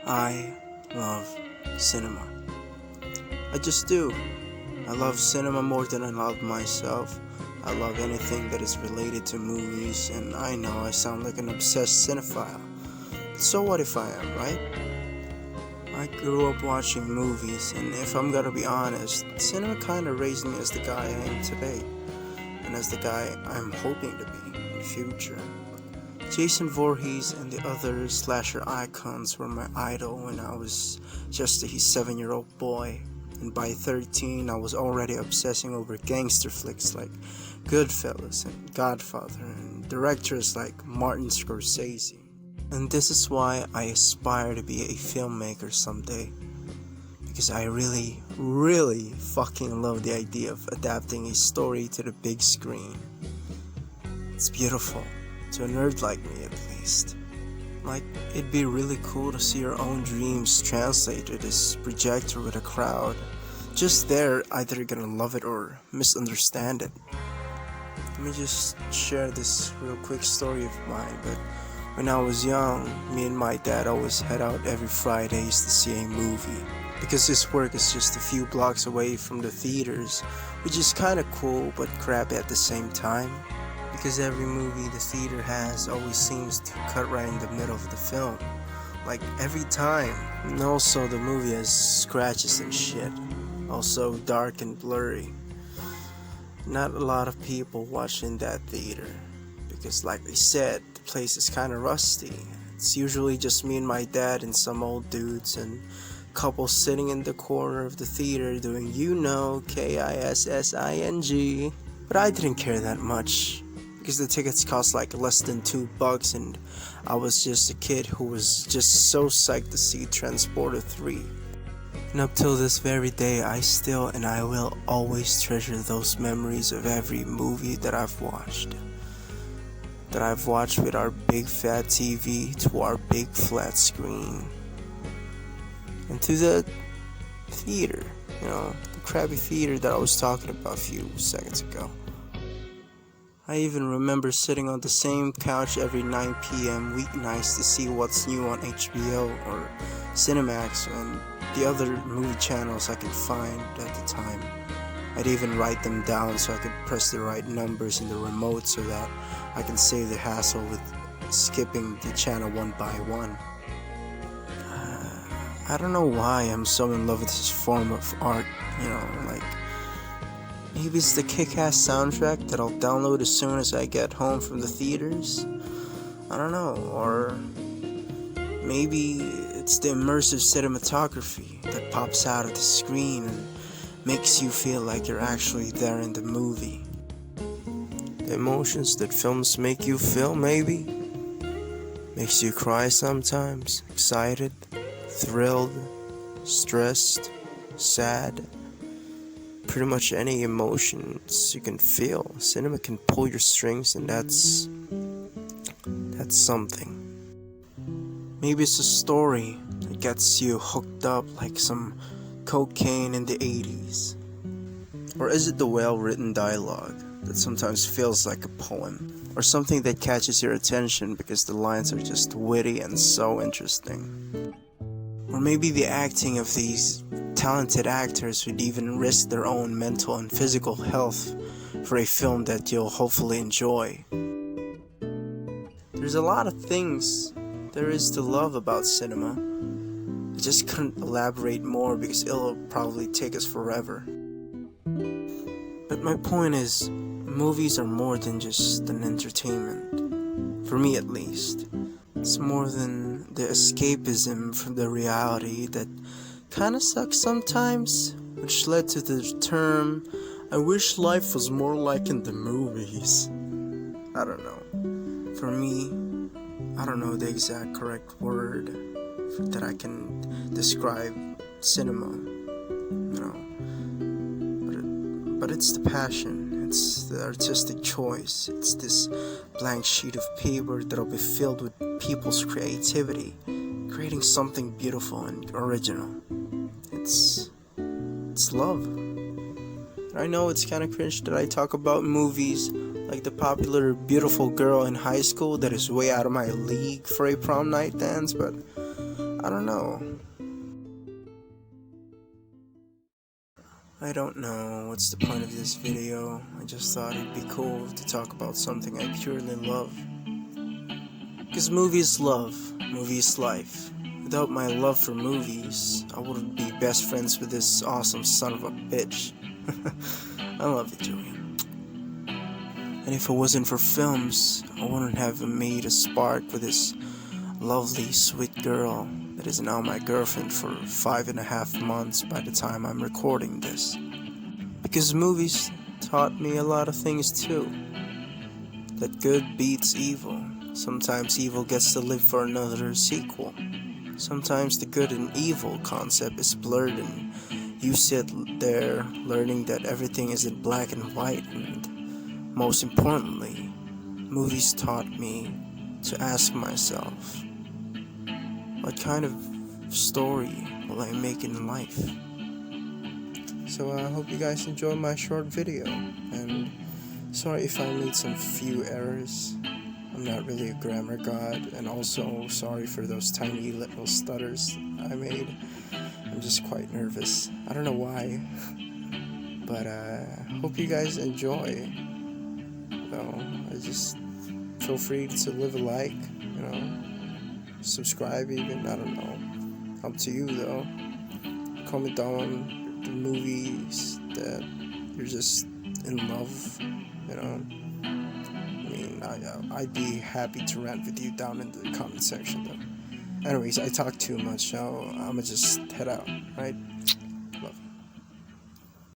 I love cinema. I just do. I love cinema more than I love myself. I love anything that is related to movies, and I know I sound like an obsessed cinephile. But so what if I am, right? I grew up watching movies, and if I'm gonna be honest, cinema kinda raised me as the guy I am today, and as the guy I'm hoping to be in the future. Jason Voorhees and the other slasher icons were my idol when I was just a 7-year-old boy, and by 13 I was already obsessing over gangster flicks like Goodfellas and Godfather and directors like Martin Scorsese. And this is why I aspire to be a filmmaker someday, because I really fucking love the idea of adapting a story to the big screen. It's beautiful. To a nerd like me, at least. Like, it'd be really cool to see your own dreams translate to this projector with a crowd. Just there, either gonna love it or misunderstand it. Let me just share this real quick story of mine, but when I was young, me and my dad always head out every Fridays to see a movie. Because his work is just a few blocks away from the theaters, which is kinda cool but crappy at the same time. Because every movie the theater has always seems to cut right in the middle of the film. Like, every time. And also the movie has scratches and shit. Also dark and blurry. Not a lot of people watch in that theater. Because like I said, the place is kinda rusty. It's usually just me and my dad and some old dudes and couples sitting in the corner of the theater doing KISSING. But I didn't care that much, because the tickets cost like less than $2, and I was just a kid who was just so psyched to see Transporter 3. And up till this very day, I still and I will always treasure those memories of every movie that I've watched. That I've watched with our big fat TV to our big flat screen. And to the theater, the crappy theater that I was talking about a few seconds ago. I even remember sitting on the same couch every 9 p.m. weeknights to see what's new on HBO or Cinemax and the other movie channels I could find at the time. I'd even write them down so I could press the right numbers in the remote so that I can save the hassle with skipping the channel one by one. I don't know why I'm so in love with this form of art, like, maybe it's the kick-ass soundtrack that I'll download as soon as I get home from the theaters. I don't know, or maybe it's the immersive cinematography that pops out of the screen and makes you feel like you're actually there in the movie. The emotions that films make you feel, maybe. Makes you cry sometimes, excited, thrilled, stressed, sad. Pretty much any emotions you can feel. Cinema can pull your strings, and that's something. Maybe it's a story that gets you hooked up like some cocaine in the 80s. Or is it the well-written dialogue that sometimes feels like a poem? Or something that catches your attention because the lines are just witty and so interesting? Or maybe the acting of these talented actors would even risk their own mental and physical health for a film that you'll hopefully enjoy. There's a lot of things there is to love about cinema. I just couldn't elaborate more because it'll probably take us forever. But my point is, movies are more than just an entertainment. For me at least. It's more than the escapism from the reality that kinda sucks sometimes, which led to the term, I wish life was more like in the movies. I don't know. For me, I don't know the exact correct word that I can describe cinema, but it's the passion, it's the artistic choice, it's this blank sheet of paper that'll be filled with people's creativity, creating something beautiful and original. It's love. I know it's kind of cringe that I talk about movies like the popular beautiful girl in high school that is way out of my league for a prom night dance, but I I don't know. I don't know what's the point of this video. I just thought it'd be cool to talk about something I purely love. Because movies love, movies life. Without my love for movies, I wouldn't be best friends with this awesome son of a bitch. I love you, Joey. And if it wasn't for films, I wouldn't have made a spark with this lovely, sweet girl that is now my girlfriend for 5.5 months by the time I'm recording this. Because movies taught me a lot of things too. That good beats evil. Sometimes evil gets to live for another sequel. Sometimes the good and evil concept is blurred and you sit there learning that everything isn't black and white, and most importantly, movies taught me to ask myself, what kind of story will I make in life? So I hope you guys enjoy my short video, and sorry if I made some few errors. I'm not really a grammar god, and also sorry for those tiny little stutters I made. I'm just quite nervous. I don't know why, but hope you guys enjoy. I just feel free to leave a like, subscribe even, I don't know. Up to you though. Comment down the movies that you're just in love, I'd be happy to rant with you down in the comment section though. Anyways, I talk too much, so I'ma just head out, right?